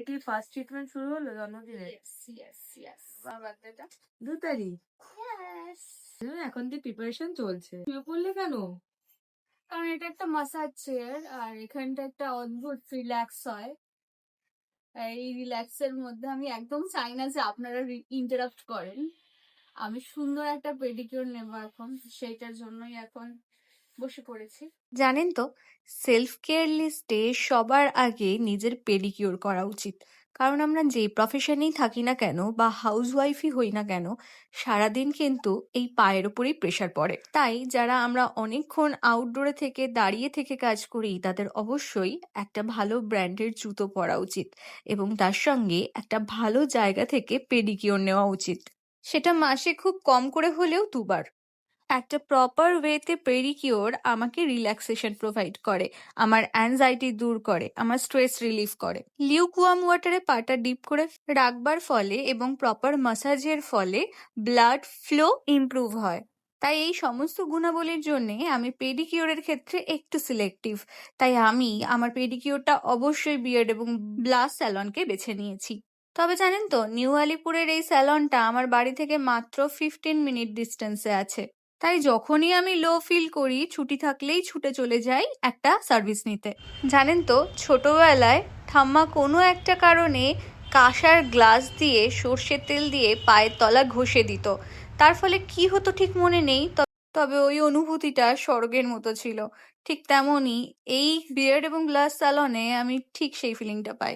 কি first treatment শুরু হলো জন্মদিনের? আমার বার্থডেটা 2 তারিখ? এখন দিয়ে প্রিপারেশন চলছে। শুয়ে পড়লে কেন? কারণ এটা একটা মাসাজ চেয়ার আর এখানটা একটা অদ্ভুত রিল্যাক্স হয়। এই রিল্যাক্স এর মধ্যে আমি একদম চাই না যে আপনারা ইন্টারাপ্ট করেন। আমি সুন্দর একটা পেডিকিউর নেবো এখন, সেইটার জন্যই এখন বসে পড়েছি। জানেন তো, সেলফ কেয়ার লিস্টে সবার আগে নিজের পেডিকিউর করা উচিত। কারণ আমরা যেই প্রফেশনেই থাকি না কেন বা হাউসওয়াইফই হই না কেন, সারাদিন কিন্তু এই পায়ের ওপরেই প্রেশার পড়ে। তাই যারা আমরা অনেকক্ষণ আউটডোরে থেকে দাঁড়িয়ে থেকে কাজ করি, তাদের অবশ্যই একটা ভালো ব্র্যান্ডের জুতো পরা উচিত এবং তার সঙ্গে একটা ভালো জায়গা থেকে পেডিকিউর নেওয়া উচিত। সেটা মাসে খুব কম করে হলেও 2 বার। একটা প্রপার ওয়েতে পেডিকিউর আমাকে রিল্যাক্সেশন প্রোভাইড করে, আমার অ্যাংজাইটি দূর করে, আমার স্ট্রেস রিলিফ করে। লিউকওয়ার্ম ওয়াটারে পাটা ডিপ করে রাখবার ফলে এবং প্রপার ম্যাসাজের ফলে ব্লাড ফ্লো ইমপ্রুভ হয়। তাই এই সমস্ত গুণাবলীর জন্যে আমি পেডিকিউরের ক্ষেত্রে একটু সিলেক্টিভ। তাই আমি আমার পেডিকিউরটা অবশ্যই বিয়ার্ড এবং ব্লাস স্যালনকে বেছে নিয়েছি। তবে জানেন তো, নিউ আলিপুরের এই স্যালনটা আমার বাড়ি থেকে মাত্র 15 মিনিট ডিস্টেন্সে আছে। তাই যখনই আমি লো ফিল করি, ছুটি থাকলেই ছুটে চলে যাই একটা সার্ভিস নিতে। জানেন তো, ছোটবেলায় ঠাম্মা কোনো একটা কারণে কাঁসার গ্লাস দিয়ে সর্ষের তেল দিয়ে পায়ের তলা ঘষে দিত। তার ফলে কি হতো ঠিক মনে নেই, তবে ওই অনুভূতিটা স্বর্গের মতো ছিল। ঠিক তেমনই এই বিয়ার্ড এবং গ্লাস স্যালনে আমি ঠিক সেই ফিলিংটা পাই।